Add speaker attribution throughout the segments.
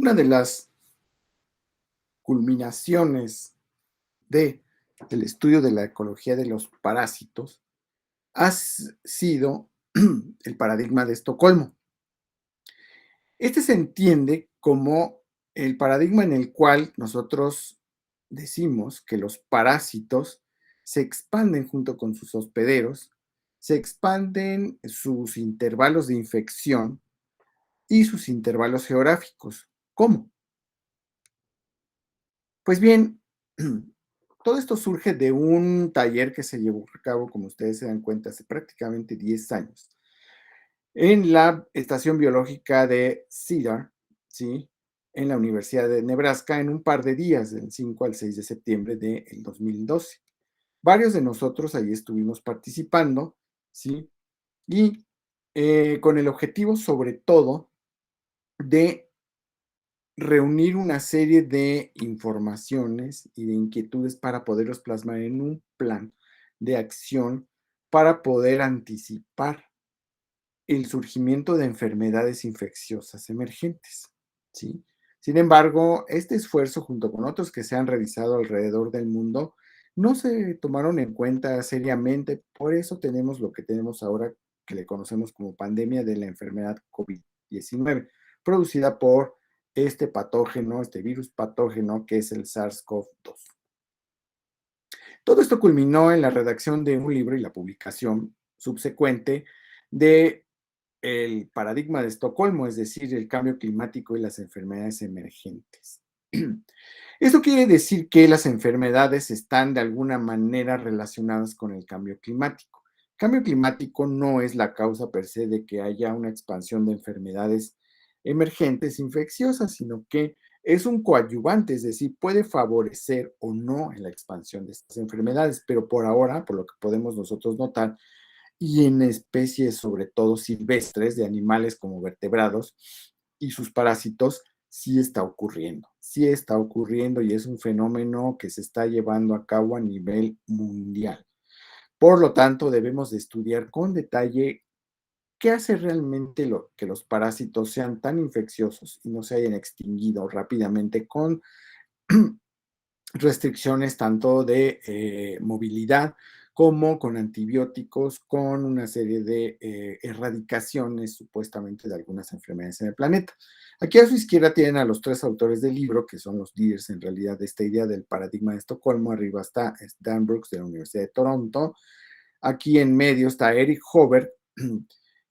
Speaker 1: Una de las culminaciones del estudio de la ecología de los parásitos ha sido el paradigma de Estocolmo. Este se entiende como el paradigma en el cual nosotros decimos que los parásitos se expanden junto con sus hospederos, se expanden sus intervalos de infección y sus intervalos geográficos. ¿Cómo? Pues bien, todo esto surge de un taller que se llevó a cabo, como ustedes se dan cuenta, hace prácticamente 10 años, en la estación biológica de Cedar, ¿sí? En la Universidad de Nebraska, en un par de días, del 5 al 6 de septiembre del 2012. Varios de nosotros ahí estuvimos participando, ¿sí? Y con el objetivo, sobre todo, de reunir una serie de informaciones y de inquietudes para poderlos plasmar en un plan de acción para poder anticipar el surgimiento de enfermedades infecciosas emergentes, ¿sí? Sin embargo, este esfuerzo, junto con otros que se han realizado alrededor del mundo, no se tomaron en cuenta seriamente. Por eso tenemos lo que tenemos ahora, que le conocemos como pandemia de la enfermedad COVID-19, producida por este patógeno, este virus patógeno que es el SARS-CoV-2. Todo esto culminó en la redacción de un libro y la publicación subsecuente de el paradigma de Estocolmo, es decir, el cambio climático y las enfermedades emergentes. Esto quiere decir que las enfermedades están de alguna manera relacionadas con el cambio climático. El cambio climático no es la causa per se de que haya una expansión de enfermedades emergentes infecciosas, sino que es un coadyuvante, es decir, puede favorecer o no en la expansión de estas enfermedades, pero por ahora, por lo que podemos nosotros notar, y en especies sobre todo silvestres de animales como vertebrados y sus parásitos, sí está ocurriendo y es un fenómeno que se está llevando a cabo a nivel mundial. Por lo tanto, debemos de estudiar con detalle qué hace realmente que los parásitos sean tan infecciosos y no se hayan extinguido rápidamente con restricciones tanto de movilidad como con antibióticos, con una serie de erradicaciones supuestamente de algunas enfermedades en el planeta. Aquí a su izquierda tienen a los tres autores del libro, que son los líderes en realidad de esta idea del paradigma de Estocolmo. Arriba está Dan Brooks de la Universidad de Toronto. Aquí en medio está Eric Hobert,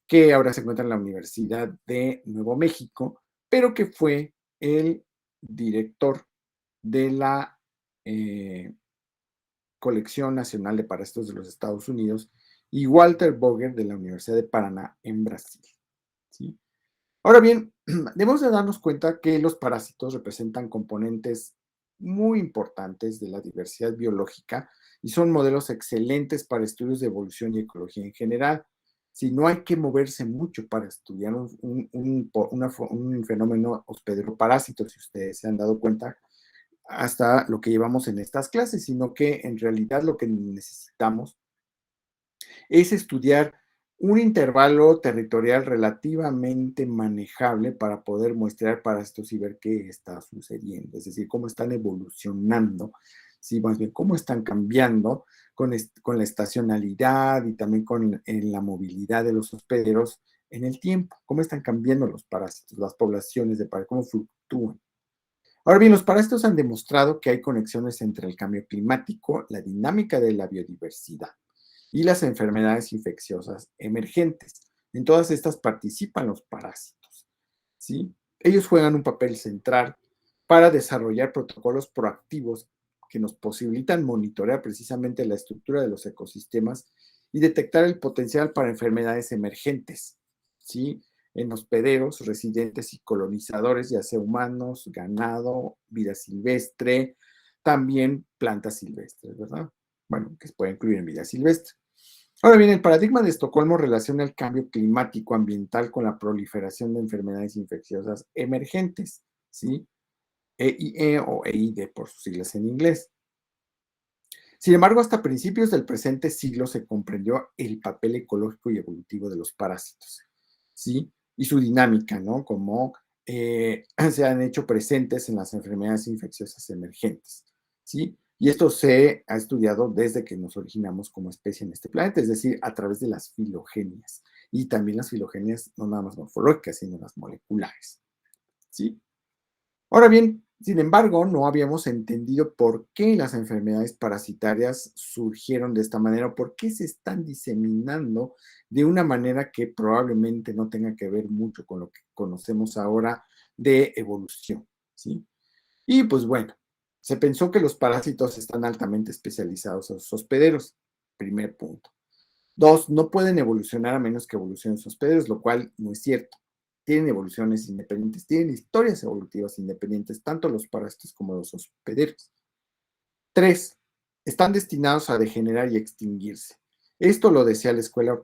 Speaker 1: que ahora se encuentra en la Universidad de Nuevo México, pero que fue el director de la Colección Nacional de Parásitos de los Estados Unidos, y Walter Boger de la Universidad de Paraná en Brasil, ¿sí? Ahora bien, debemos de darnos cuenta que los parásitos representan componentes muy importantes de la diversidad biológica y son modelos excelentes para estudios de evolución y ecología en general. Si no hay que moverse mucho para estudiar un fenómeno hospedero parásito, si ustedes se han dado cuenta, hasta lo que llevamos en estas clases, sino que en realidad lo que necesitamos es estudiar un intervalo territorial relativamente manejable para poder muestrear parásitos y ver qué está sucediendo, es decir, cómo están evolucionando, ¿sí? Más bien cómo están cambiando con la estacionalidad y también con la movilidad de los hospederos en el tiempo, cómo están cambiando los parásitos, las poblaciones de parásitos, cómo fluctúan. Ahora bien, los parásitos han demostrado que hay conexiones entre el cambio climático, la dinámica de la biodiversidad y las enfermedades infecciosas emergentes. En todas estas participan los parásitos, ¿sí? Ellos juegan un papel central para desarrollar protocolos proactivos que nos posibilitan monitorear precisamente la estructura de los ecosistemas y detectar el potencial para enfermedades emergentes, ¿sí? En hospederos, residentes y colonizadores, ya sea humanos, ganado, vida silvestre, también plantas silvestres, ¿verdad? Bueno, que se puede incluir en vida silvestre. Ahora bien, el paradigma de Estocolmo relaciona el cambio climático ambiental con la proliferación de enfermedades infecciosas emergentes, ¿sí? EIE o EID por sus siglas en inglés. Sin embargo, hasta principios del presente siglo se comprendió el papel ecológico y evolutivo de los parásitos, ¿sí? Y su dinámica, ¿no? Como se han hecho presentes en las enfermedades infecciosas emergentes, ¿sí? Y esto se ha estudiado desde que nos originamos como especie en este planeta, es decir, a través de las filogenias. Y también las filogenias no nada más morfológicas, sino las moleculares, ¿sí? Ahora bien, sin embargo, no habíamos entendido por qué las enfermedades parasitarias surgieron de esta manera, o por qué se están diseminando de una manera que probablemente no tenga que ver mucho con lo que conocemos ahora de evolución, ¿sí? Y pues bueno, se pensó que los parásitos están altamente especializados a sus hospederos, primer punto. Dos, no pueden evolucionar a menos que evolucionen sus hospederos, lo cual no es cierto. Tienen evoluciones independientes, tienen historias evolutivas independientes, tanto los parásitos como los hospederos. Tres, están destinados a degenerar y extinguirse. Esto lo decía la escuela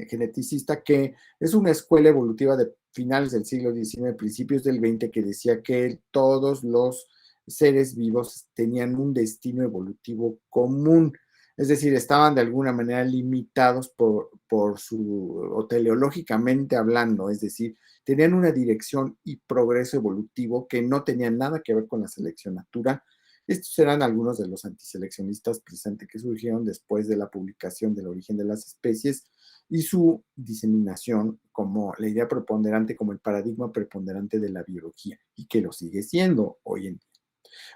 Speaker 1: geneticista, que es una escuela evolutiva de finales del siglo XIX, principios del XX, que decía que todos los seres vivos tenían un destino evolutivo común. Es decir, estaban de alguna manera limitados por su, o teleológicamente hablando, es decir, tenían una dirección y progreso evolutivo que no tenían nada que ver con la selección natural. Estos eran algunos de los antiseleccionistas precisamente que surgieron después de la publicación del origen de las especies y su diseminación como la idea preponderante, como el paradigma preponderante de la biología, y que lo sigue siendo hoy en día.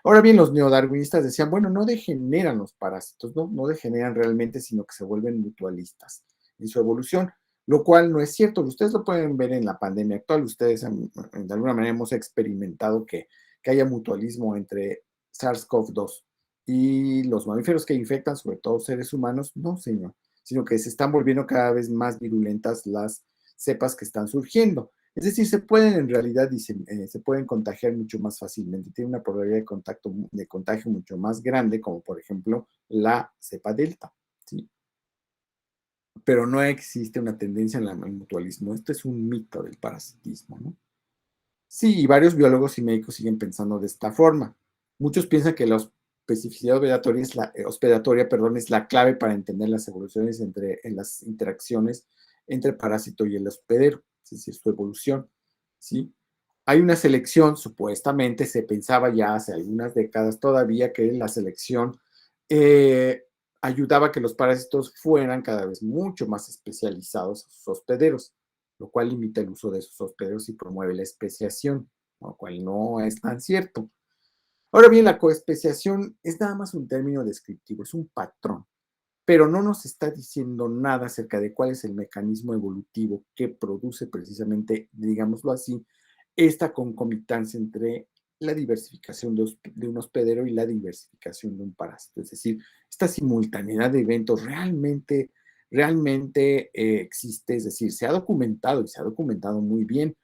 Speaker 1: Ahora bien, los neodarwinistas decían, bueno, no degeneran los parásitos, no degeneran realmente, sino que se vuelven mutualistas en su evolución, lo cual no es cierto. Ustedes lo pueden ver en la pandemia actual. Ustedes de alguna manera hemos experimentado que haya mutualismo entre SARS-CoV-2 y los mamíferos que infectan, sobre todo seres humanos. No, señor, sino que se están volviendo cada vez más virulentas las cepas que están surgiendo. Es decir, se pueden en realidad se pueden contagiar mucho más fácilmente, tiene una probabilidad de contagio mucho más grande, como por ejemplo la cepa delta, ¿sí? Pero no existe una tendencia al mutualismo. Esto es un mito del parasitismo, ¿no? Sí, y varios biólogos y médicos siguen pensando de esta forma. Muchos piensan que la especificidad hospedatoria, perdón, es la clave para entender las evoluciones en las interacciones entre el parásito y el hospedero, es decir, su evolución, ¿sí? Hay una selección, supuestamente se pensaba ya hace algunas décadas todavía que la selección eh, ayudaba a que los parásitos fueran cada vez mucho más especializados a sus hospederos, lo cual limita el uso de sus hospederos y promueve la especiación, lo cual no es tan cierto. Ahora bien, la coespeciación es nada más un término descriptivo, es un patrón, pero no nos está diciendo nada acerca de cuál es el mecanismo evolutivo que produce precisamente, digámoslo así, esta concomitancia entre la diversificación de un hospedero y la diversificación de un parásito. Es decir, esta simultaneidad de eventos realmente existe, es decir, se ha documentado y se ha documentado muy bien,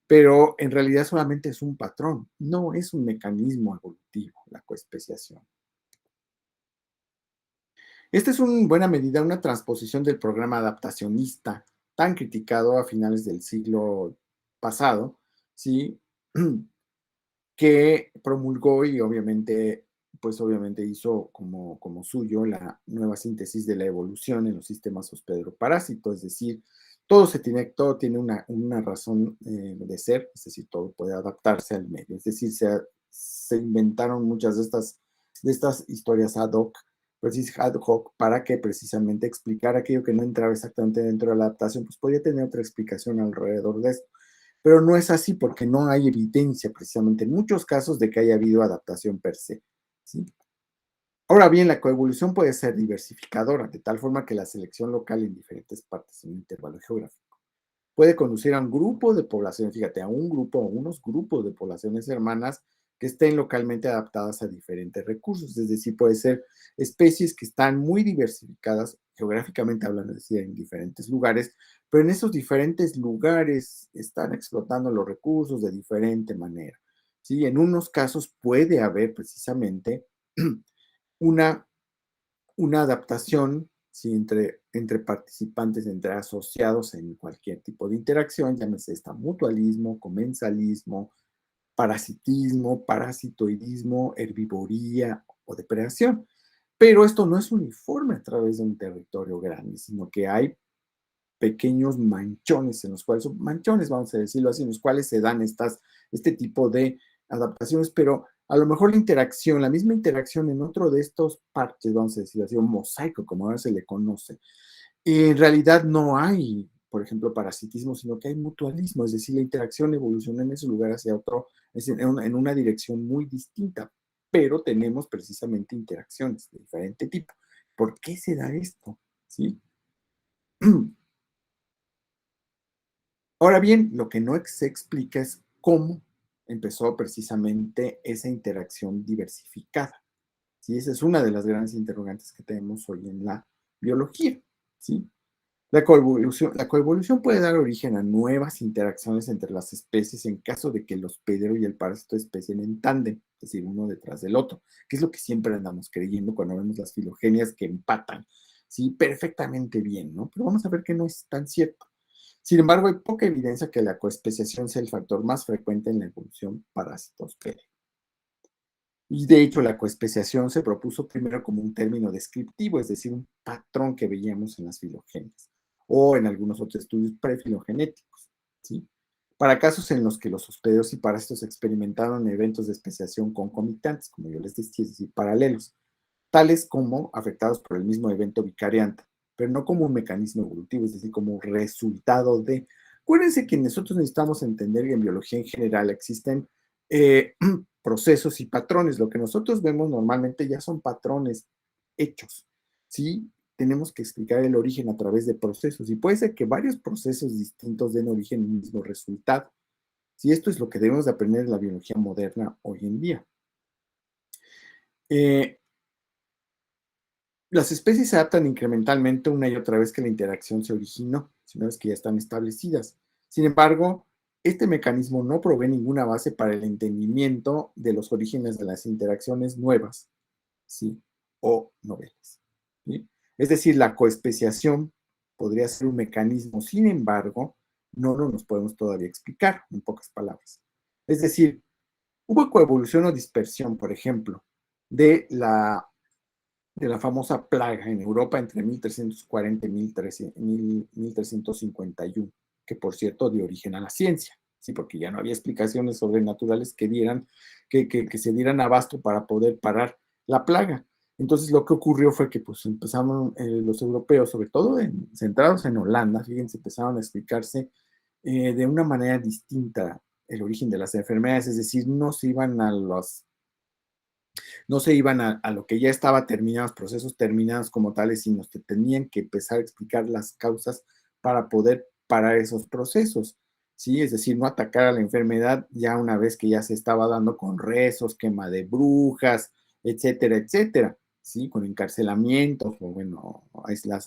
Speaker 1: pero en realidad solamente es un patrón, no es un mecanismo evolutivo, la coespeciación. Esta es en buena medida una transposición del programa adaptacionista tan criticado a finales del siglo pasado, ¿sí? Que promulgó y obviamente, pues obviamente hizo como suyo la nueva síntesis de la evolución en los sistemas hospedero-parásito, es decir, todo tiene una razón de ser, es decir, todo puede adaptarse al medio, es decir, se inventaron muchas de estas historias ad hoc para que precisamente explicar aquello que no entraba exactamente dentro de la adaptación, pues podía tener otra explicación alrededor de esto. Pero no es así porque no hay evidencia precisamente en muchos casos de que haya habido adaptación per se, ¿sí? Ahora bien, la coevolución puede ser diversificadora, de tal forma que la selección local en diferentes partes en un intervalo geográfico puede conducir a un grupo de población, fíjate, a un grupo o unos grupos de poblaciones hermanas que estén localmente adaptadas a diferentes recursos, es decir, puede ser especies que están muy diversificadas, geográficamente hablando, es decir, en diferentes lugares, pero en esos diferentes lugares están explotando los recursos de diferente manera, ¿sí? En unos casos puede haber precisamente una adaptación, ¿sí? Entre participantes, entre asociados en cualquier tipo de interacción, llámese esta mutualismo, comensalismo, parasitismo, parasitoidismo, herbivoría o depredación. Pero esto no es uniforme a través de un territorio grande, sino que hay pequeños manchones en los cuales, manchones vamos a decirlo así, en los cuales se dan este tipo de adaptaciones, pero a lo mejor la interacción, la misma interacción en otro de estos parches, vamos a decirlo así, un mosaico, como ahora se le conoce, en realidad no hay, por ejemplo, parasitismo, sino que hay mutualismo, es decir, la interacción evoluciona en ese lugar hacia otro, en una dirección muy distinta, pero tenemos precisamente interacciones de diferente tipo. ¿Por qué se da esto? ¿Sí? Ahora bien, lo que no se explica es cómo empezó precisamente esa interacción diversificada. ¿Sí? Esa es una de las grandes interrogantes que tenemos hoy en la biología. ¿Sí? La coevolución puede dar origen a nuevas interacciones entre las especies en caso de que el hospedero y el parásito especien en tándem, es decir, uno detrás del otro, que es lo que siempre andamos creyendo cuando vemos las filogenias que empatan, ¿sí? Perfectamente bien, ¿no? Pero vamos a ver que no es tan cierto. Sin embargo, hay poca evidencia que la coespeciación sea el factor más frecuente en la evolución parásito-hospedero. Y de hecho, la coespeciación se propuso primero como un término descriptivo, es decir, un patrón que veíamos en las filogenias o en algunos otros estudios prefilogenéticos, ¿sí? Para casos en los que los hospederos y parásitos experimentaron eventos de especiación concomitantes, como yo les decía, es decir, paralelos, tales como afectados por el mismo evento vicariante, pero no como un mecanismo evolutivo, es decir, como resultado de. Acuérdense que nosotros necesitamos entender que en biología en general existen procesos y patrones. Lo que nosotros vemos normalmente ya son patrones hechos, ¿sí? Tenemos que explicar el origen a través de procesos y puede ser que varios procesos distintos den origen a un mismo resultado. ¿Sí? Esto es lo que debemos de aprender en la biología moderna hoy en día. Las especies se adaptan incrementalmente una y otra vez que la interacción se originó, sino es que ya están establecidas. Sin embargo, este mecanismo no provee ninguna base para el entendimiento de los orígenes de las interacciones nuevas, ¿sí? O novelas, ¿sí? Es decir, la coespeciación podría ser un mecanismo, sin embargo, no nos podemos todavía explicar, en pocas palabras. Es decir, hubo coevolución o dispersión, por ejemplo, de la famosa plaga en Europa entre 1340 y 1351, que por cierto dio origen a la ciencia, ¿sí? Porque ya no había explicaciones sobrenaturales que se dieran abasto para poder parar la plaga. Entonces lo que ocurrió fue que pues empezaron los europeos, sobre todo centrados en Holanda, fíjense, empezaron a explicarse de una manera distinta el origen de las enfermedades, es decir, no se iban a lo que ya estaba terminados, procesos terminados como tales, sino que tenían que empezar a explicar las causas para poder parar esos procesos, ¿sí? Es decir, no atacar a la enfermedad ya una vez que ya se estaba dando con rezos, quema de brujas, etcétera, etcétera, ¿sí? Con encarcelamientos o, bueno,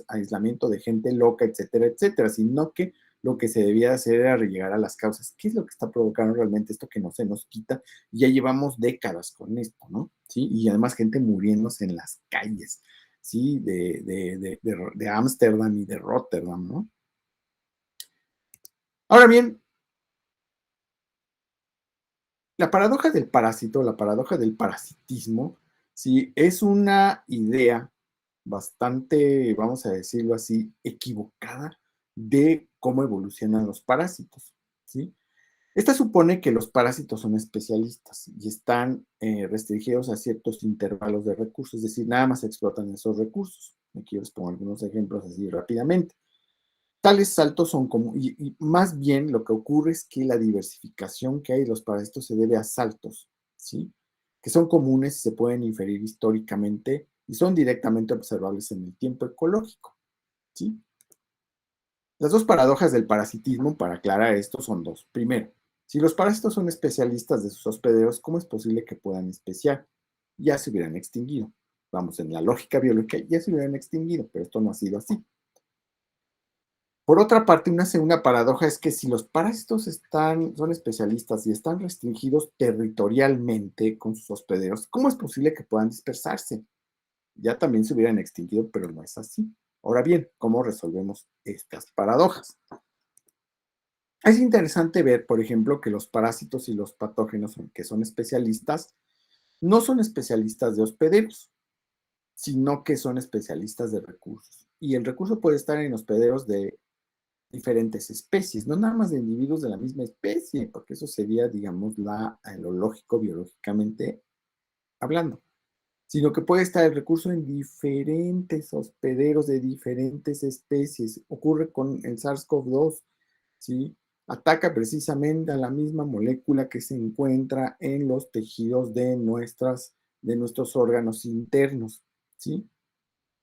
Speaker 1: aislamiento de gente loca, etcétera, etcétera, sino que lo que se debía hacer era llegar a las causas. ¿Qué es lo que está provocando realmente esto que no se nos quita? Y ya llevamos décadas con esto, ¿no? ¿Sí? Y además gente muriéndose en las calles, ¿sí? De Ámsterdam y de Rotterdam, ¿no? Ahora bien, la paradoja del parásito, la paradoja del parasitismo, ¿sí? Es una idea bastante, vamos a decirlo así, equivocada de cómo evolucionan los parásitos, ¿sí? Esta supone que los parásitos son especialistas y están restringidos a ciertos intervalos de recursos, es decir, nada más explotan esos recursos. Aquí les pongo algunos ejemplos así rápidamente. Tales saltos son como, y más bien lo que ocurre es que la diversificación que hay de los parásitos se debe a saltos, ¿sí? Que son comunes y se pueden inferir históricamente y son directamente observables en el tiempo ecológico, ¿sí? Las dos paradojas del parasitismo, para aclarar esto, son dos. Primero, si los parásitos son especialistas de sus hospederos, ¿cómo es posible que puedan especiar? Ya se hubieran extinguido. Vamos, en la lógica biológica ya se hubieran extinguido, pero esto no ha sido así. Por otra parte, una segunda paradoja es que si los parásitos son especialistas y están restringidos territorialmente con sus hospederos, ¿cómo es posible que puedan dispersarse? Ya también se hubieran extinguido, pero no es así. Ahora bien, ¿cómo resolvemos estas paradojas? Es interesante ver, por ejemplo, que los parásitos y los patógenos, que son especialistas, no son especialistas de hospederos, sino que son especialistas de recursos. Y el recurso puede estar en hospederos de diferentes especies, no nada más de individuos de la misma especie, porque eso sería, digamos, lo lógico biológicamente hablando, sino que puede estar el recurso en diferentes hospederos de diferentes especies. Ocurre con el SARS-CoV-2, ¿sí? Ataca precisamente a la misma molécula que se encuentra en los tejidos de nuestros órganos internos, ¿sí?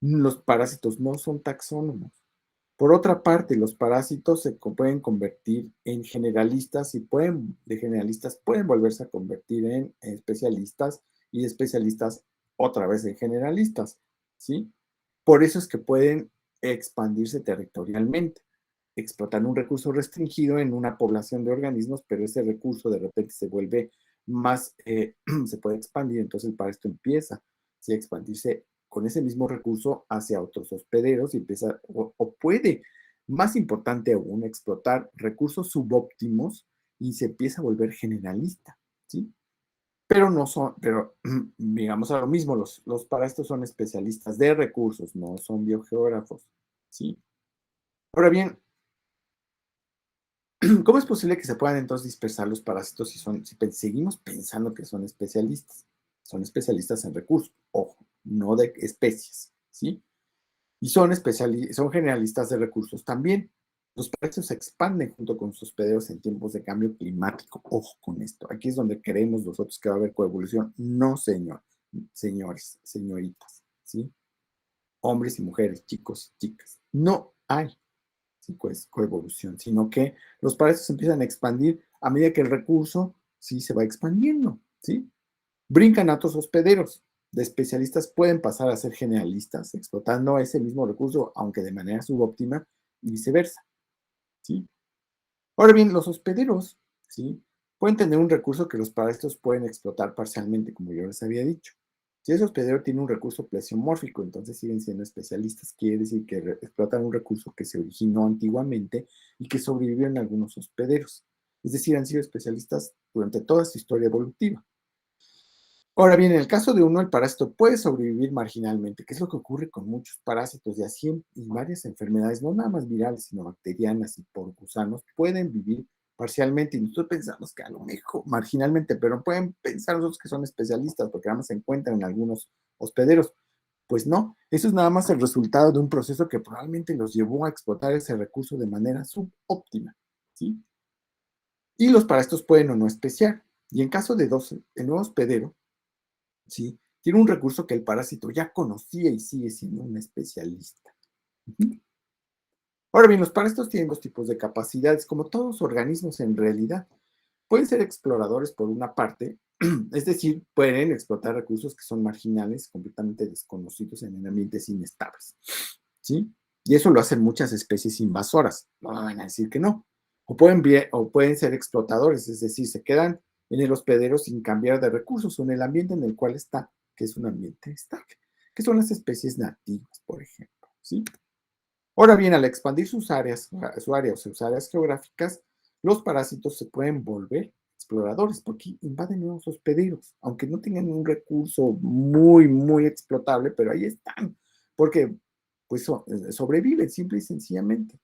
Speaker 1: Los parásitos no son taxónomos. Por otra parte, los parásitos se pueden convertir en generalistas y de generalistas pueden volverse a convertir en especialistas y de especialistas otra vez en generalistas, ¿sí? Por eso es que pueden expandirse territorialmente, explotar un recurso restringido en una población de organismos, pero ese recurso de repente se vuelve más, se puede expandir, entonces el parásito empieza, ¿sí? A expandirse con ese mismo recurso hacia otros hospederos y empieza, o puede, más importante aún, explotar recursos subóptimos y se empieza a volver generalista, ¿sí? Pero no son, pero digamos a lo mismo, los parásitos son especialistas de recursos, no son biogeógrafos, ¿sí? Ahora bien, ¿cómo es posible que se puedan entonces dispersar los parásitos si seguimos pensando que son especialistas? Son especialistas en recursos, ojo, no de especies, ¿sí? Y son generalistas de recursos también. Los parásitos se expanden junto con sus hospederos en tiempos de cambio climático. Ojo con esto. Aquí es donde creemos nosotros que va a haber coevolución. No, señor, señores, señoritas, ¿sí? Hombres y mujeres, chicos y chicas. No hay, ¿sí? Coevolución, sino que los parásitos empiezan a expandir a medida que el recurso sí se va expandiendo, ¿sí? Brincan a otros hospederos. De especialistas pueden pasar a ser generalistas, explotando ese mismo recurso, aunque de manera subóptima, y viceversa, ¿sí? Ahora bien, los hospederos, ¿sí? Pueden tener un recurso que los parásitos pueden explotar parcialmente, como yo les había dicho. Si ese hospedero tiene un recurso plesiomórfico, entonces siguen siendo especialistas. Quiere decir que explotan un recurso que se originó antiguamente y que sobrevivió en algunos hospederos. Es decir, han sido especialistas durante toda su historia evolutiva. Ahora bien, en el caso de uno, el parásito puede sobrevivir marginalmente, que es lo que ocurre con muchos parásitos y así en varias enfermedades, no nada más virales, sino bacterianas y por gusanos, pueden vivir parcialmente. Y nosotros pensamos que a lo mejor marginalmente, pero pueden pensar nosotros que son especialistas porque nada más se encuentran en algunos hospederos. Pues no, eso es nada más el resultado de un proceso que probablemente los llevó a explotar ese recurso de manera subóptima, ¿sí? Y los parásitos pueden o no especiar. Y en caso de el nuevo hospedero, ¿sí? Tiene un recurso que el parásito ya conocía y sigue siendo un especialista. Ahora bien, los parásitos tienen dos tipos de capacidades, como todos los organismos en realidad. Pueden ser exploradores por una parte, es decir, pueden explotar recursos que son marginales, completamente desconocidos en ambientes inestables, ¿sí? Y eso lo hacen muchas especies invasoras, no van a decir que no. O pueden ser explotadores, es decir, se quedan en el hospedero sin cambiar de recursos o en el ambiente en el cual está, que es un ambiente estable, que son las especies nativas, por ejemplo, ¿sí? Ahora bien, al expandir su área o sus áreas geográficas, los parásitos se pueden volver exploradores porque invaden nuevos hospederos, aunque no tengan un recurso muy, muy explotable, pero ahí están, porque pues sobreviven simple y sencillamente.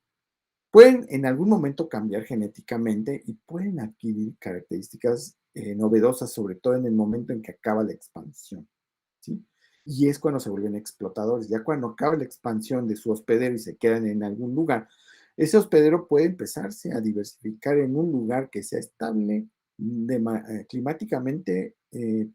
Speaker 1: Pueden en algún momento cambiar genéticamente y pueden adquirir características novedosas, sobre todo en el momento en que acaba la expansión, ¿sí? Y es cuando se vuelven explotadores. Ya cuando acaba la expansión de su hospedero y se quedan en algún lugar, ese hospedero puede empezarse a diversificar en un lugar que sea estable climáticamente,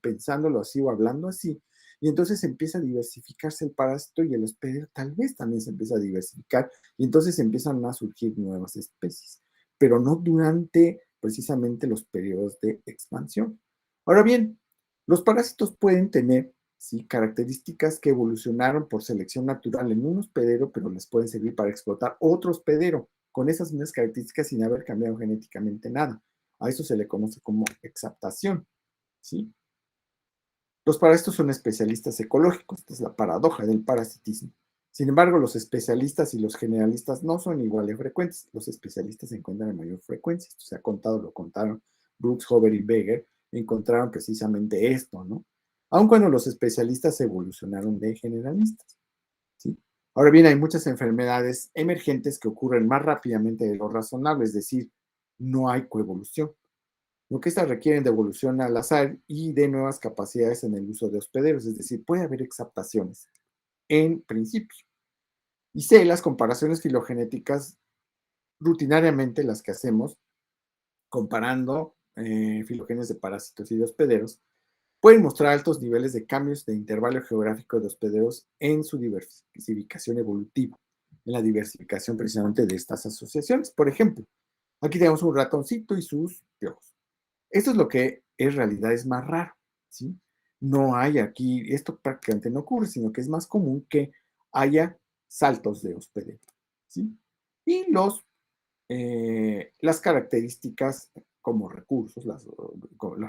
Speaker 1: pensándolo así o hablando así. Y entonces empieza a diversificarse el parásito y el hospedero tal vez también se empieza a diversificar y entonces empiezan a surgir nuevas especies, pero no durante precisamente los periodos de expansión. Ahora bien, los parásitos pueden tener, ¿sí?, características que evolucionaron por selección natural en un hospedero, pero les pueden servir para explotar otro hospedero con esas mismas características sin haber cambiado genéticamente nada. A eso se le conoce como exaptación, ¿sí? Los parásitos son especialistas ecológicos, esta es la paradoja del parasitismo. Sin embargo, los especialistas y los generalistas no son igual de frecuentes. Los especialistas se encuentran en mayor frecuencia. Esto se ha contado, lo contaron Brooks, Hover y Beger, encontraron precisamente esto, ¿no? Aun cuando los especialistas evolucionaron de generalistas, ¿sí? Ahora bien, hay muchas enfermedades emergentes que ocurren más rápidamente de lo razonable, es decir, no hay coevolución, lo que estas requieren de evolución al azar y de nuevas capacidades en el uso de hospederos, es decir, puede haber exaptaciones en principio. Y C, las comparaciones filogenéticas, rutinariamente las que hacemos, comparando filogenes de parásitos y de hospederos, pueden mostrar altos niveles de cambios de intervalo geográfico de hospederos en su diversificación evolutiva, en la diversificación precisamente de estas asociaciones. Por ejemplo, aquí tenemos un ratoncito y sus piojos. Esto es lo que en realidad es más raro, ¿sí? No hay aquí, esto prácticamente no ocurre, sino que es más común que haya saltos de hospedero, ¿sí? Y las características como recursos, los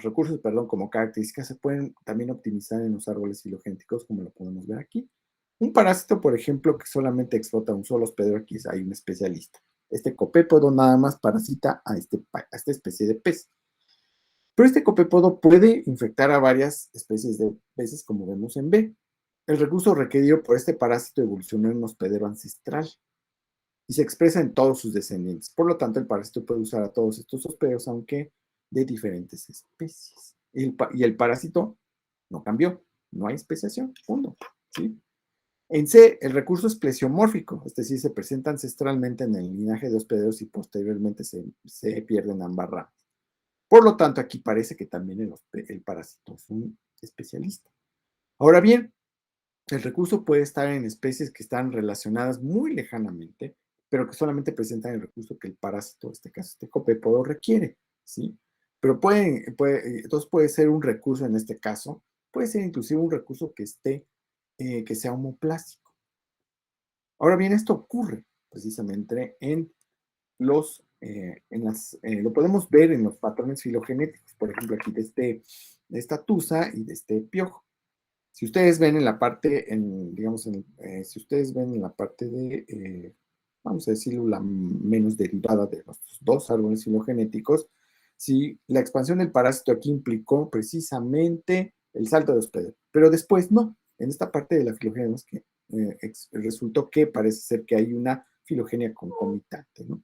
Speaker 1: recursos, perdón, como características se pueden también optimizar en los árboles filogenéticos, como lo podemos ver aquí. Un parásito, por ejemplo, que solamente explota un solo hospedero, aquí hay un especialista. Este copépodo nada más parasita a esta especie de pez. Pero este copépodo puede infectar a varias especies de peces, como vemos en B. El recurso requerido por este parásito evolucionó en un hospedero ancestral y se expresa en todos sus descendientes. Por lo tanto, el parásito puede usar a todos estos hospederos, aunque de diferentes especies. Y el parásito no cambió, no hay especiación, punto. ¿Sí? En C, el recurso es plesiomórfico, es decir, se presenta ancestralmente en el linaje de hospederos y posteriormente se pierden ambas ramas. Por lo tanto, aquí parece que también el parásito es un especialista. Ahora bien, el recurso puede estar en especies que están relacionadas muy lejanamente, pero que solamente presentan el recurso que el parásito, en este caso este copépodo, requiere, ¿sí? Pero entonces puede ser un recurso en este caso, puede ser inclusive un recurso que sea homoplásico. Ahora bien, esto ocurre precisamente lo podemos ver en los patrones filogenéticos, por ejemplo, aquí de esta tusa y de este piojo. Si ustedes ven en la parte, si ustedes ven en la parte vamos a decirlo, la menos derivada de los dos árboles filogenéticos, si la expansión del parásito aquí implicó precisamente el salto de hospedero, pero después no. En esta parte de la filogenia vemos que resultó que parece ser que hay una filogenia concomitante, ¿no?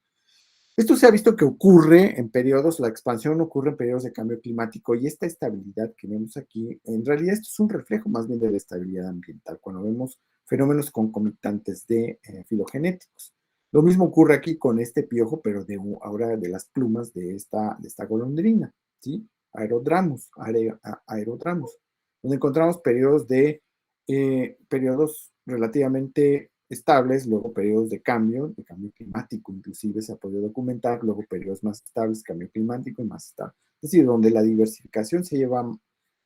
Speaker 1: Esto se ha visto que ocurre en periodos, la expansión ocurre en periodos de cambio climático y esta estabilidad que vemos aquí, en realidad esto es un reflejo más bien de la estabilidad ambiental, cuando vemos fenómenos concomitantes de filogenéticos. Lo mismo ocurre aquí con este piojo, pero ahora de las plumas de esta golondrina, ¿sí? Aerodramus, donde encontramos periodos relativamente estables, luego periodos de cambio climático inclusive se ha podido documentar, luego periodos más estables, cambio climático y más estable. Es decir, donde la diversificación se lleva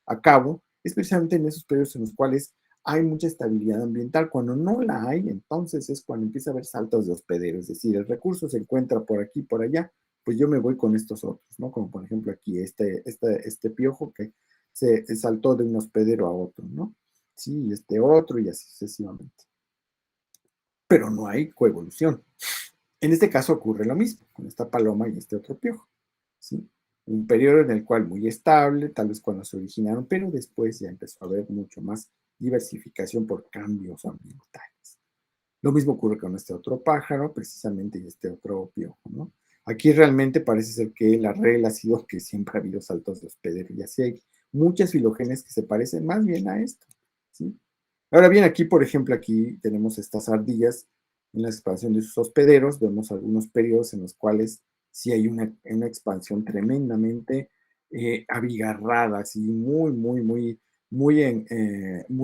Speaker 1: a cabo, especialmente en esos periodos en los cuales hay mucha estabilidad ambiental. Cuando no la hay, entonces es cuando empieza a haber saltos de hospedero, es decir, el recurso se encuentra por aquí, por allá, pues yo me voy con estos otros, ¿no? Como por ejemplo aquí este piojo que se saltó de un hospedero a otro, ¿no? Sí, este otro y así sucesivamente. Pero no hay coevolución. En este caso ocurre lo mismo con esta paloma y este otro piojo, ¿sí? Un periodo en el cual muy estable, tal vez cuando se originaron, pero después ya empezó a haber mucho más diversificación por cambios ambientales. Lo mismo ocurre con este otro pájaro, precisamente, y este otro piojo, ¿no? Aquí realmente parece ser que la regla ha sido que siempre ha habido saltos de hospedero y así hay muchas filogenes que se parecen más bien a esto, ¿sí? Ahora bien, aquí, por ejemplo, aquí tenemos estas ardillas en la expansión de sus hospederos. Vemos algunos periodos en los cuales sí hay una expansión tremendamente abigarrada, así muy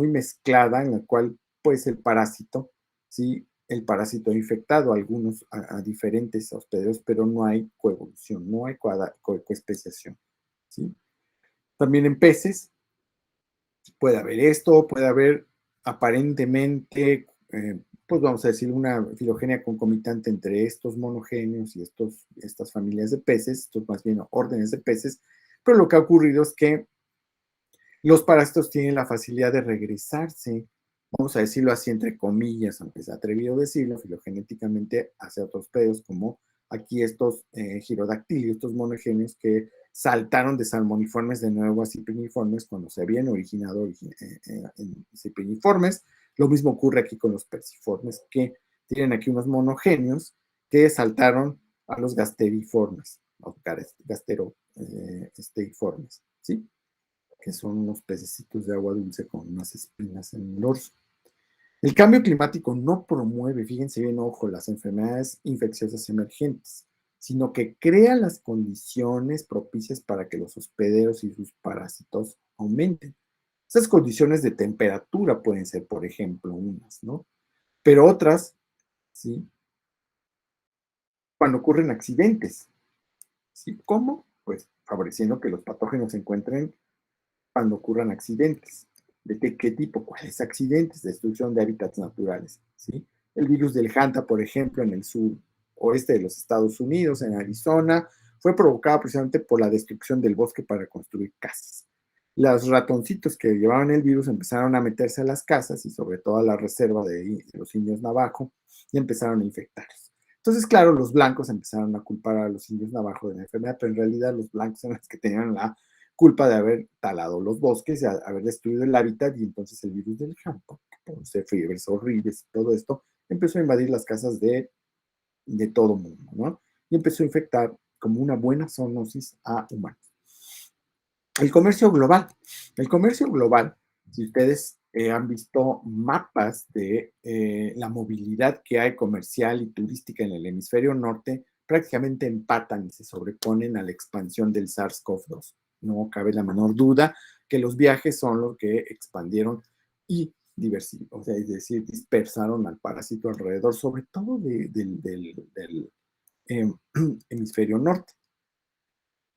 Speaker 1: mezclada, en la cual puede ser parásito, ¿sí? El parásito ha infectado a diferentes hospederos, pero no hay coevolución, no hay coespeciación, ¿sí? También en peces puede haber esto, puede haber aparentemente, pues vamos a decir, una filogenia concomitante entre estos monogenios y estas familias de peces, estos más bien órdenes de peces, pero lo que ha ocurrido es que los parásitos tienen la facilidad de regresarse, vamos a decirlo así entre comillas, aunque es atrevido decirlo, filogenéticamente hacia otros pedos, como aquí estos girodactilios, estos monogenios que saltaron de salmoniformes de nuevo a cipriniformes cuando se habían originado en cipriniformes, Lo mismo ocurre aquí con los perciformes, que tienen aquí unos monogenios que saltaron a los gasteriformes, o gasteriformes, ¿sí? Que son unos pececitos de agua dulce con unas espinas en el dorso. El cambio climático no promueve, fíjense bien, ojo, las enfermedades infecciosas emergentes, sino que crea las condiciones propicias para que los hospederos y sus parásitos aumenten. Esas condiciones de temperatura pueden ser, por ejemplo, unas, ¿no? Pero otras, ¿sí? Cuando ocurren accidentes, ¿sí? ¿Cómo? Pues favoreciendo que los patógenos se encuentren cuando ocurran accidentes. ¿De qué tipo? ¿Cuáles accidentes? Destrucción de hábitats naturales, ¿sí? El virus del Hanta, por ejemplo, en el sur oeste de los Estados Unidos, en Arizona, fue provocado precisamente por la destrucción del bosque para construir casas. Los ratoncitos que llevaban el virus empezaron a meterse a las casas y sobre todo a la reserva de los indios navajo y empezaron a infectarlos. Entonces, claro, los blancos empezaron a culpar a los indios navajo de la enfermedad, pero en realidad los blancos eran los que tenían la culpa de haber talado los bosques, de haber destruido el hábitat, y entonces el virus del campo, por ser fiebres horribles y todo esto, empezó a invadir las casas de todo mundo, ¿no? Y empezó a infectar como una buena zoonosis a humanos. El comercio global. El comercio global, si ustedes han visto mapas de la movilidad que hay comercial y turística en el hemisferio norte, prácticamente empatan y se sobreponen a la expansión del SARS-CoV-2. No cabe la menor duda que los viajes son los que expandieron y o sea, es decir, dispersaron al parásito alrededor, sobre todo del eh, hemisferio norte.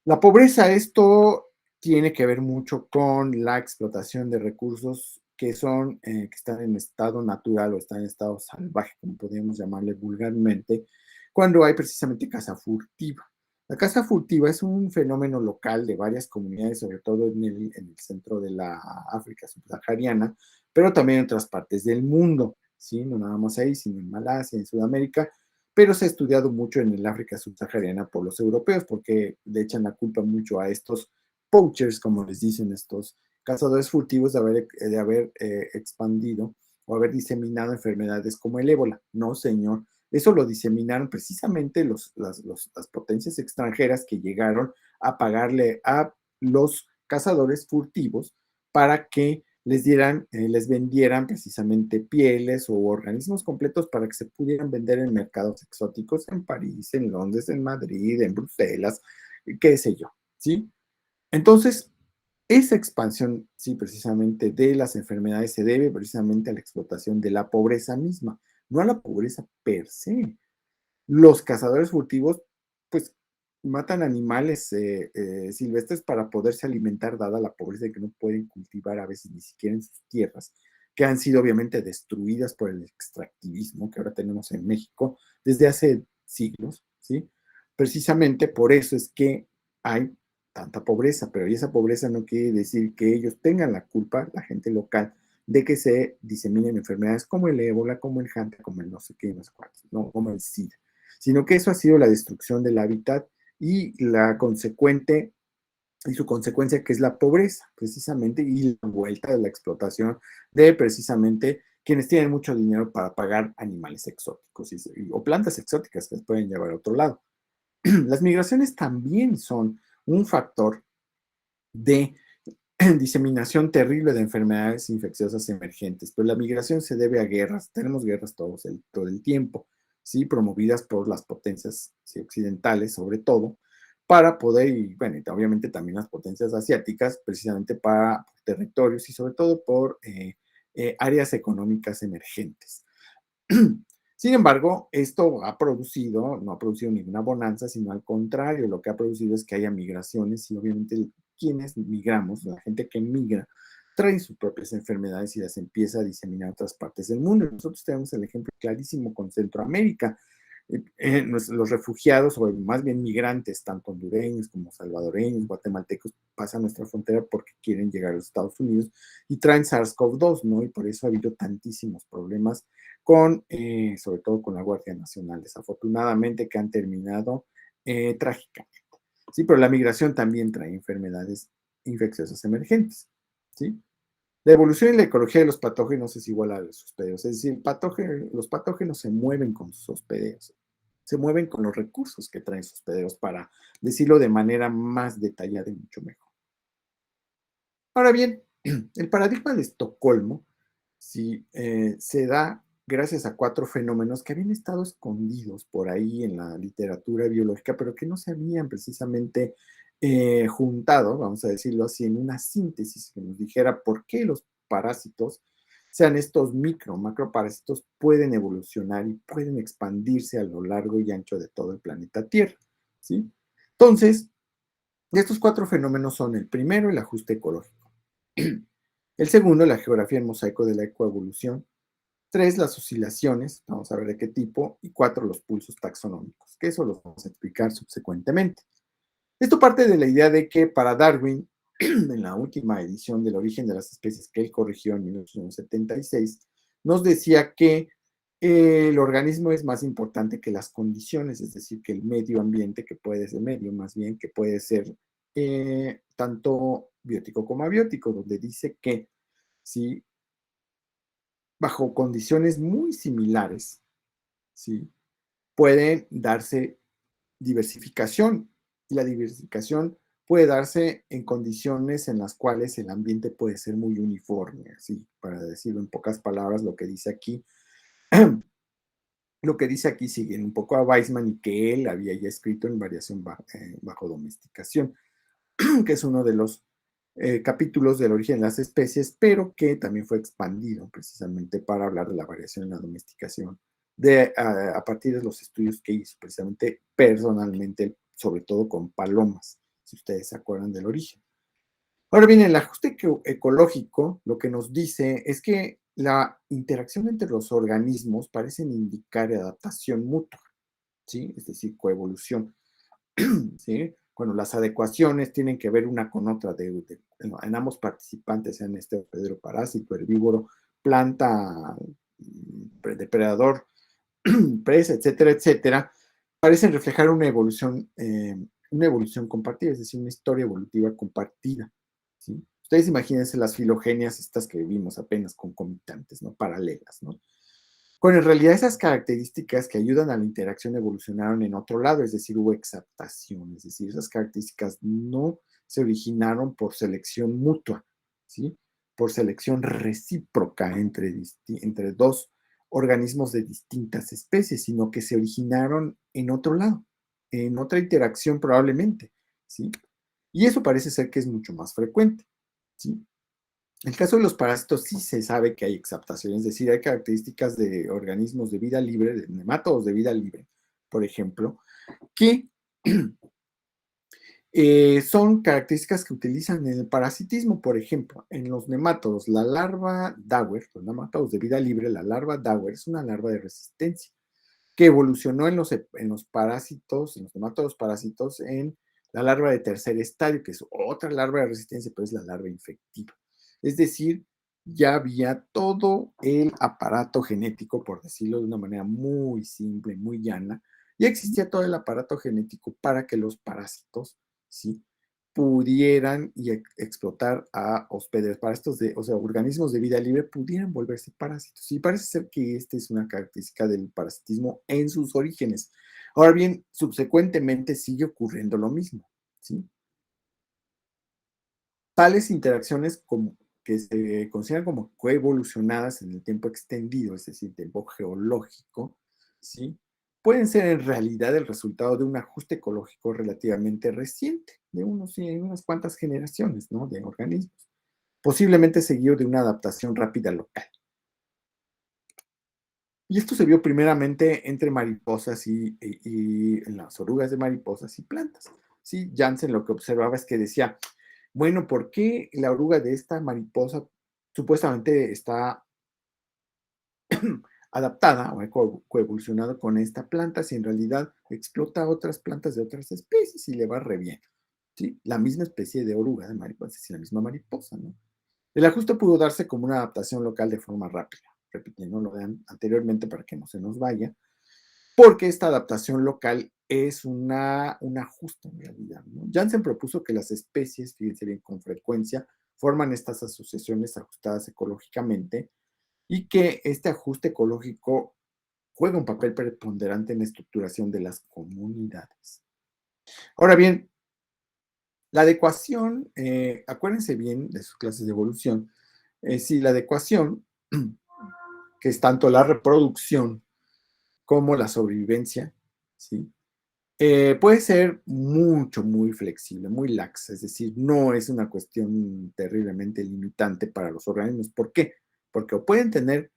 Speaker 1: La pobreza, esto tiene que ver mucho con la explotación de recursos que están en estado natural o están en estado salvaje, como podríamos llamarle vulgarmente, cuando hay precisamente caza furtiva. La caza furtiva es un fenómeno local de varias comunidades, sobre todo en el centro de la África subsahariana, pero también en otras partes del mundo, ¿sí? No nada más ahí, sino en Malasia, en Sudamérica, pero se ha estudiado mucho en el África subsahariana por los europeos, porque le echan la culpa mucho a estos poachers, como les dicen estos cazadores furtivos, de haber expandido o haber diseminado enfermedades como el ébola. No, señor. Eso lo diseminaron precisamente las potencias extranjeras que llegaron a pagarle a los cazadores furtivos para que les vendieran precisamente pieles o organismos completos para que se pudieran vender en mercados exóticos en París, en Londres, en Madrid, en Bruselas, qué sé yo, ¿sí? Entonces, esa expansión, sí, precisamente de las enfermedades se debe precisamente a la explotación de la pobreza misma, no a la pobreza per se. Los cazadores furtivos, pues, matan animales silvestres para poderse alimentar, dada la pobreza de que no pueden cultivar a veces ni siquiera en sus tierras, que han sido obviamente destruidas por el extractivismo que ahora tenemos en México desde hace siglos, ¿sí? Precisamente por eso es que hay tanta pobreza, pero esa pobreza no quiere decir que ellos tengan la culpa, la gente local, de que se diseminen enfermedades como el ébola, como el hanta, como el no sé qué, no sé cuántos, no, como el SIDA, sino que eso ha sido la destrucción del hábitat y su consecuencia que es la pobreza, precisamente, y la vuelta de la explotación de precisamente quienes tienen mucho dinero para pagar animales exóticos o plantas exóticas que les pueden llevar a otro lado. Las migraciones también son un factor de diseminación terrible de enfermedades infecciosas emergentes, pero la migración se debe a guerras, tenemos guerras todo el tiempo, ¿sí? Promovidas por las potencias ¿sí? occidentales, sobre todo, para poder, y bueno, y obviamente también las potencias asiáticas, precisamente para territorios y sobre todo por áreas económicas emergentes. Sin embargo, esto no ha producido ninguna bonanza, sino al contrario, lo que ha producido es que haya migraciones y obviamente quienes migramos, la gente que migra, trae sus propias enfermedades y las empieza a diseminar a otras partes del mundo. Nosotros tenemos el ejemplo clarísimo con Centroamérica. Los refugiados, o más bien migrantes, tanto hondureños como salvadoreños, guatemaltecos, pasan nuestra frontera porque quieren llegar a los Estados Unidos y traen SARS-CoV-2, ¿no? Y por eso ha habido tantísimos problemas sobre todo con la Guardia Nacional, desafortunadamente, que han terminado trágicamente. Sí, pero la migración también trae enfermedades infecciosas emergentes, ¿sí? La evolución y la ecología de los patógenos es igual a los hospederos, es decir, los patógenos se mueven con sus hospederos, se mueven con los recursos que traen sus hospederos, para decirlo de manera más detallada y mucho mejor. Ahora bien, el paradigma de Estocolmo sí, se da gracias a cuatro fenómenos que habían estado escondidos por ahí en la literatura biológica, pero que no se habían precisamente juntado, vamos a decirlo así, en una síntesis que nos dijera por qué los parásitos, sean estos macroparásitos, pueden evolucionar y pueden expandirse a lo largo y ancho de todo el planeta Tierra, ¿sí? Entonces, estos cuatro fenómenos son: el primero, el ajuste ecológico; el segundo, la geografía en mosaico de la ecoevolución; tres, las oscilaciones, vamos a ver de qué tipo; y cuatro, los pulsos taxonómicos, que eso los vamos a explicar subsecuentemente. Esto parte de la idea de que para Darwin, en la última edición del Origen de las Especies que él corrigió en 1876, nos decía que el organismo es más importante que las condiciones, es decir, que el medio ambiente, que puede ser medio más bien, que puede ser tanto biótico como abiótico, donde dice que si bajo condiciones muy similares, ¿sí?, pueden darse diversificación, y la diversificación puede darse en condiciones en las cuales el ambiente puede ser muy uniforme, así, para decirlo en pocas palabras, lo que dice aquí. Lo que dice aquí sigue un poco a Weismann, y que él había ya escrito en Variación bajo domesticación, que es uno de los capítulos del origen de las especies, pero que también fue expandido precisamente para hablar de la variación en la domesticación, a partir de los estudios que hizo precisamente personalmente, sobre todo con palomas, si ustedes se acuerdan del origen. Ahora bien, el ajuste ecológico lo que nos dice es que la interacción entre los organismos parecen indicar adaptación mutua, ¿sí? Es decir, coevolución. ¿Sí? Bueno, las adecuaciones tienen que ver una con otra en ambos participantes, sean este hospedero parásito, herbívoro, planta, depredador, presa, etcétera, etcétera, parecen reflejar una evolución compartida, es decir, una historia evolutiva compartida, ¿sí? Ustedes imagínense las filogenias estas que vimos apenas concomitantes, ¿no? Paralelas, ¿no? Cuando en realidad esas características que ayudan a la interacción evolucionaron en otro lado, es decir, hubo exaptación, es decir, esas características no se originaron por selección mutua, ¿sí? Por selección recíproca entre dos organismos de distintas especies, sino que se originaron en otro lado, en otra interacción probablemente, ¿sí? Y eso parece ser que es mucho más frecuente, ¿sí? En el caso de los parásitos sí se sabe que hay exaptación, es decir, hay características de organismos de vida libre, de nemátodos de vida libre, por ejemplo, que son características que utilizan en el parasitismo. Por ejemplo, en los nemátodos, la larva Dauer, los nemátodos de vida libre, la larva Dauer es una larva de resistencia que evolucionó en los parásitos, en los nemátodos parásitos, en la larva de tercer estadio, que es otra larva de resistencia, pero es la larva infectiva. Es decir, ya había todo el aparato genético, por decirlo de una manera muy simple, muy llana, ya existía todo el aparato genético para que los parásitos, ¿sí?, pudieran explotar a hospederos, para o sea, organismos de vida libre pudieran volverse parásitos. Y parece ser que esta es una característica del parasitismo en sus orígenes. Ahora bien, subsecuentemente sigue ocurriendo lo mismo, ¿sí? Tales interacciones que se consideran como coevolucionadas en el tiempo extendido, es decir, tiempo geológico, ¿sí?, pueden ser en realidad el resultado de un ajuste ecológico relativamente reciente, de unas cuantas generaciones, ¿no?, de organismos, posiblemente seguido de una adaptación rápida local. Y esto se vio primeramente entre mariposas y en las orugas de mariposas y plantas. Sí, Janssen lo que observaba es que decía, bueno, ¿por qué la oruga de esta mariposa supuestamente está adaptada o ha coevolucionado con esta planta, si en realidad explota otras plantas de otras especies y le va re bien? ¿Sí? La misma especie de oruga de mariposa, es la misma mariposa, ¿no? El ajuste pudo darse como una adaptación local de forma rápida, repitiendo lo de anteriormente para que no se nos vaya, porque esta adaptación local es un ajuste en realidad, ¿no? Janssen propuso que las especies, fíjense bien, con frecuencia forman estas asociaciones ajustadas ecológicamente y que este ajuste ecológico juega un papel preponderante en la estructuración de las comunidades. Ahora bien, la adecuación, acuérdense bien de sus clases de evolución, si la adecuación, que es tanto la reproducción como la sobrevivencia, ¿sí? Puede ser muy flexible, muy laxa, es decir, no es una cuestión terriblemente limitante para los organismos. ¿Por qué? Porque o pueden tener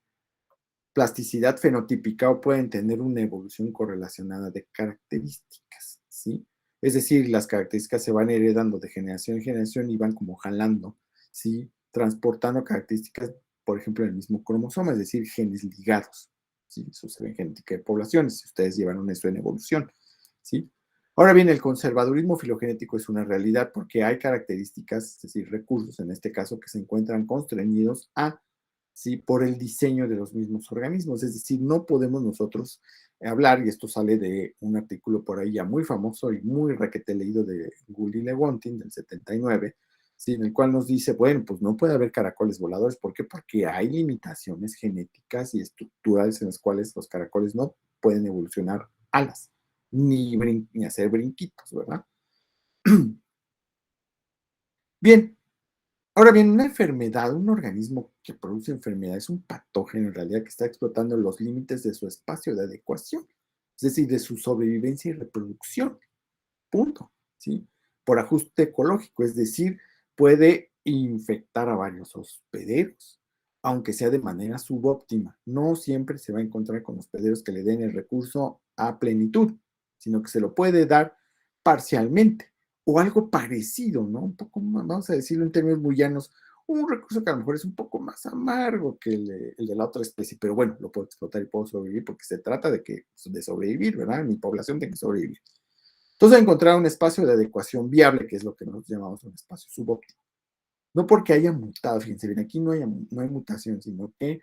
Speaker 1: plasticidad fenotípica o pueden tener una evolución correlacionada de características, ¿sí? Es decir, las características se van heredando de generación en generación y van como jalando, ¿sí? Transportando características, por ejemplo, en el mismo cromosoma, es decir, genes ligados, ¿sí? Eso se ve en genética de poblaciones, si ustedes llevaron eso en evolución, ¿sí? Ahora bien, el conservadurismo filogenético es una realidad porque hay características, es decir, recursos en este caso, que se encuentran constreñidos a, ¿sí? Por el diseño de los mismos organismos. Es decir, no podemos nosotros hablar, y esto sale de un artículo por ahí ya muy famoso y muy requete leído de Gould y Lewontin del 79, ¿sí? En el cual nos dice, bueno, pues no puede haber caracoles voladores. ¿Por qué? Porque hay limitaciones genéticas y estructurales en las cuales los caracoles no pueden evolucionar alas, ni hacer brinquitos, ¿verdad? Bien, ahora bien, una enfermedad, un organismo que produce enfermedad es un patógeno en realidad que está explotando los límites de su espacio de adecuación, es decir, de su sobrevivencia y reproducción, punto, ¿sí? Por ajuste ecológico, es decir, puede infectar a varios hospederos, aunque sea de manera subóptima. No siempre se va a encontrar con hospederos que le den el recurso a plenitud, sino que se lo puede dar parcialmente o algo parecido, ¿no? Un poco más, vamos a decirlo en términos muy llanos, un recurso que a lo mejor es un poco más amargo que el de la otra especie, pero bueno, lo puedo explotar y puedo sobrevivir porque se trata de sobrevivir, ¿verdad? Mi población tiene que sobrevivir. Entonces, encontrar un espacio de adecuación viable, que es lo que nosotros llamamos un espacio subóptimo. No porque haya mutado, fíjense bien, aquí no hay mutación, sino que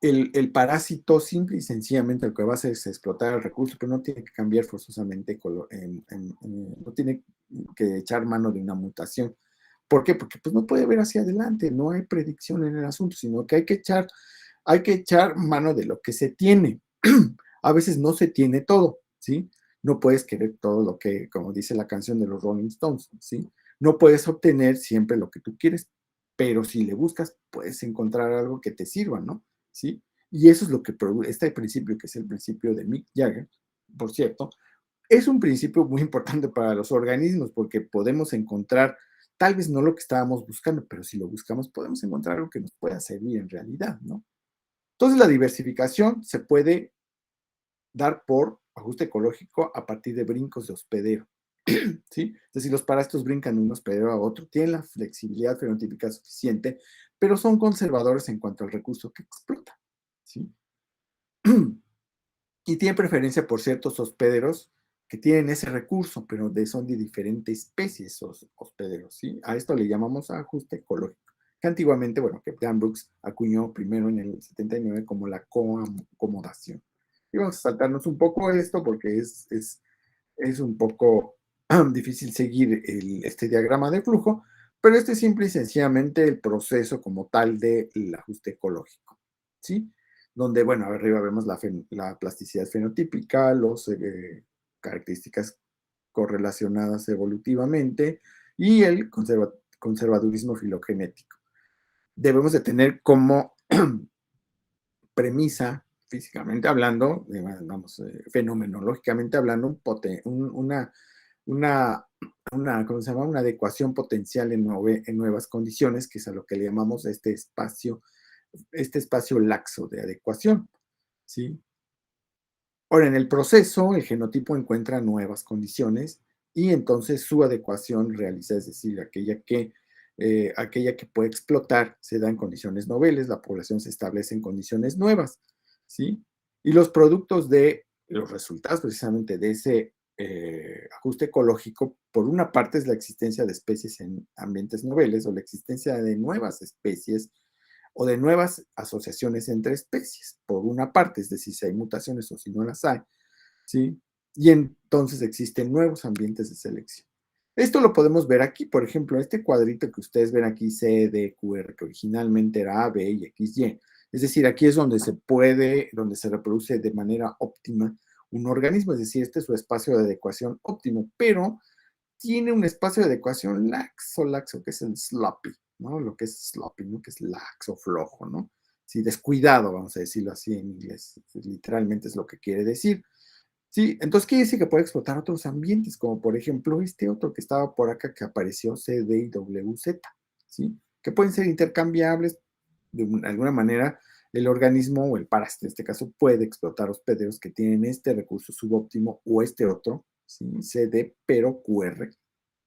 Speaker 1: el parásito simple y sencillamente lo que va a hacer es explotar el recurso, pero no tiene que cambiar forzosamente, no tiene que echar mano de una mutación. ¿Por qué? Porque pues no puede ver hacia adelante, no hay predicción en el asunto, sino que hay que echar mano de lo que se tiene. A veces no se tiene todo, ¿sí? No puedes querer todo lo que, como dice la canción de los Rolling Stones, ¿sí? No puedes obtener siempre lo que tú quieres, pero si le buscas, puedes encontrar algo que te sirva, ¿no? ¿Sí? Y eso es lo que produce este principio, que es el principio de Mick Jagger, por cierto, es un principio muy importante para los organismos porque podemos encontrar, tal vez no lo que estábamos buscando, pero si lo buscamos, podemos encontrar algo que nos pueda servir en realidad, ¿no? Entonces, la diversificación se puede dar por ajuste ecológico a partir de brincos de hospedero, ¿sí? Es decir, los parásitos brincan de un hospedero a otro, tienen la flexibilidad fenotípica suficiente, pero son conservadores en cuanto al recurso que explotan, ¿sí? Y tienen preferencia por ciertos hospederos que tienen ese recurso, pero son de diferentes especies esos hospederos, ¿sí? A esto le llamamos ajuste ecológico, que antiguamente, bueno, que Dan Brooks acuñó primero en el 79 como la coacomodación. Y vamos a saltarnos un poco esto porque es un poco difícil seguir este diagrama de flujo, pero este es simple y sencillamente el proceso como tal del ajuste ecológico, ¿sí? Donde, bueno, arriba vemos la plasticidad fenotípica, las características correlacionadas evolutivamente y el conservadurismo filogenético. Debemos de tener como premisa, físicamente hablando, vamos, fenomenológicamente hablando, una, ¿cómo se llama? Una adecuación potencial en nuevas condiciones, que es a lo que le llamamos este espacio laxo de adecuación, ¿sí? Ahora, en el proceso, el genotipo encuentra nuevas condiciones y entonces su adecuación realiza, es decir, aquella que puede explotar se da en condiciones noveles, la población se establece en condiciones nuevas, ¿sí? Y los productos de los resultados precisamente de ese ajuste ecológico, por una parte es la existencia de especies en ambientes noveles o la existencia de nuevas especies o de nuevas asociaciones entre especies, por una parte, es decir, si hay mutaciones o si no las hay, ¿sí? Y entonces existen nuevos ambientes de selección. Esto lo podemos ver aquí, por ejemplo, este cuadrito que ustedes ven aquí, C, D, Q, R, que originalmente era A, B y X, Y. Es decir, aquí es donde donde se reproduce de manera óptima un organismo, es decir, este es su espacio de adecuación óptimo, pero tiene un espacio de adecuación laxo, que es el sloppy, ¿no? Lo que es sloppy, ¿no? Que es laxo, flojo, ¿no? Sí, descuidado, vamos a decirlo así en inglés. Literalmente es lo que quiere decir. Sí, entonces quiere decir que puede explotar otros ambientes, como por ejemplo este otro que estaba por acá que apareció, C, D y W, Z, ¿sí? Que pueden ser intercambiables de alguna manera. El organismo o el parásito en este caso puede explotar hospederos que tienen este recurso subóptimo o este otro, ¿sí? CD, pero QR.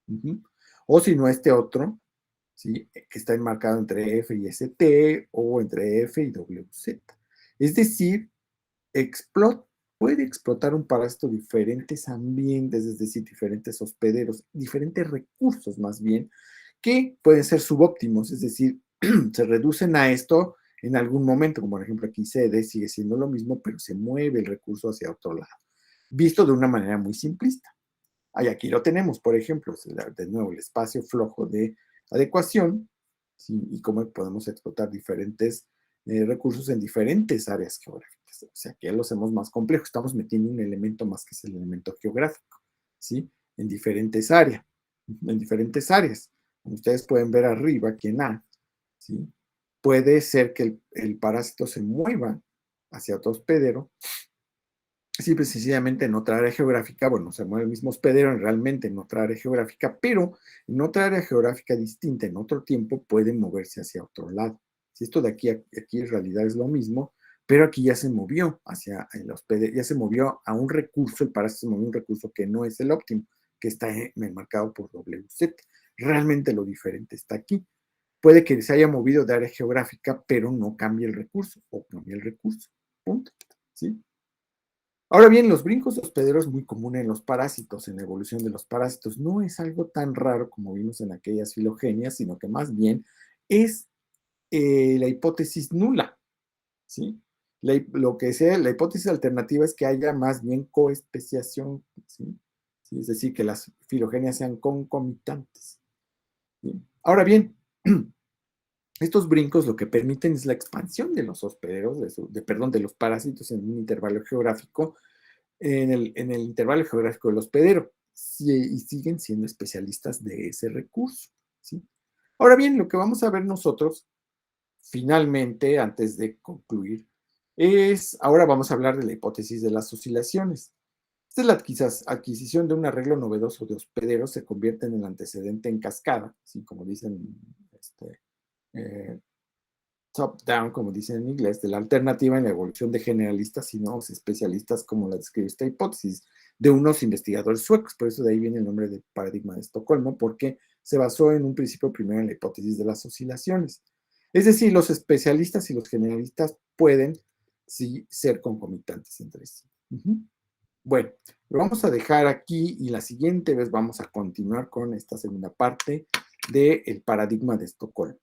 Speaker 1: Uh-huh. O si no, este otro, ¿sí? Que está enmarcado entre F y ST o entre F y WZ. Es decir, explota, puede explotar un parásito diferentes ambientes, es decir, diferentes hospederos, diferentes recursos más bien, que pueden ser subóptimos, es decir, se reducen a esto en algún momento, como por ejemplo aquí CD sigue siendo lo mismo, pero se mueve el recurso hacia otro lado, visto de una manera muy simplista. Ahí aquí lo tenemos, por ejemplo, de nuevo el espacio flojo de adecuación, ¿sí? Y cómo podemos explotar diferentes recursos en diferentes áreas geográficas. O sea, que ya lo hacemos más complejo, estamos metiendo un elemento más que es el elemento geográfico, ¿sí? En diferentes áreas, en diferentes áreas. Como ustedes pueden ver arriba, aquí en A, ¿sí? Puede ser que el parásito se mueva hacia otro hospedero, simple y sencillamente en otra área geográfica, bueno, se mueve el mismo hospedero realmente en otra área geográfica, pero en otra área geográfica distinta, en otro tiempo, puede moverse hacia otro lado. Si esto de aquí a aquí en realidad es lo mismo, pero aquí ya se movió hacia el hospedero, ya se movió a un recurso, el parásito se movió a un recurso que no es el óptimo, que está marcado por WZ. Realmente lo diferente está aquí. Puede que se haya movido de área geográfica, pero no cambie el recurso, o cambie el recurso. Punto. ¿Sí? Ahora bien, los brincos de hospedero es muy común en los parásitos, en la evolución de los parásitos. No es algo tan raro como vimos en aquellas filogenias, sino que más bien es la hipótesis nula, ¿sí? Lo que sea, la hipótesis alternativa es que haya más bien coespeciación, ¿sí? ¿Sí? Es decir, que las filogenias sean concomitantes, ¿sí? Ahora bien, estos brincos lo que permiten es la expansión de los hospederos, perdón, de los parásitos en un intervalo geográfico en el intervalo geográfico del hospedero, y siguen siendo especialistas de ese recurso, ¿sí? Ahora bien, lo que vamos a ver nosotros, finalmente, antes de concluir, ahora vamos a hablar de la hipótesis de las oscilaciones. Esta es la adquisición de un arreglo novedoso de hospederos se convierte en el antecedente en cascada, ¿sí? Como dicen eh, top-down, como dicen en inglés, de la alternativa en la evolución de generalistas y nuevos especialistas, como la describe esta hipótesis, de unos investigadores suecos. Por eso de ahí viene el nombre de paradigma de Estocolmo, porque se basó en un principio primero en la hipótesis de las oscilaciones. Es decir, los especialistas y los generalistas pueden sí ser concomitantes entre sí. Bueno, lo vamos a dejar aquí y la siguiente vez vamos a continuar con esta segunda parte del paradigma de Estocolmo.